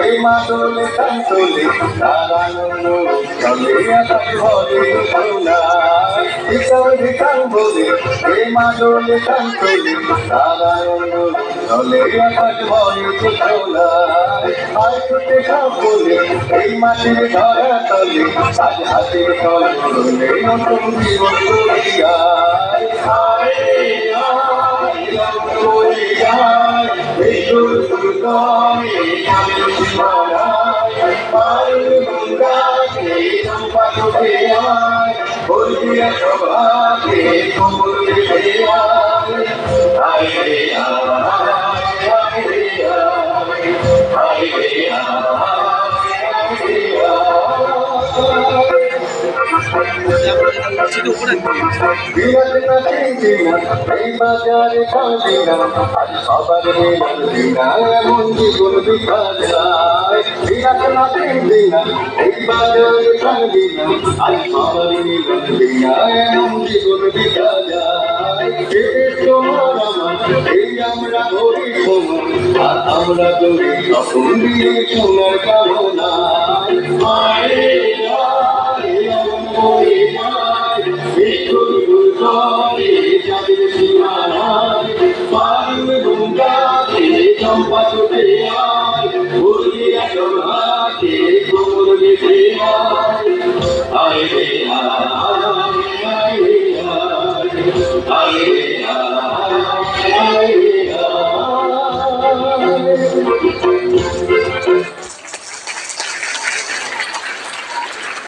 এই মাদলে কান্তলে তারানো চলে আকাশ ভরে সোনা ভিকাল ভিকাল বলে এই মাদলে কান্তলে তারানো চলে আকাশ ভরে সোনা আয় ছুটে সব বলে এই মাটির ধরা তলে আজ হাতে তলে নতুন জীবন করিয়া এই বাজারে কাঁদিনা আজ সবার দিনা এমন জীবন বিখা যায় বিরাট নাথের দিনা এই বাজারে কাঁদিনা আজ সবার দিনা এমন জীবন বিখা যায় তোমার আমার এই আমরা ধরি তোমার আর আমরা ধরি তখন দিয়ে সোনার কামনা I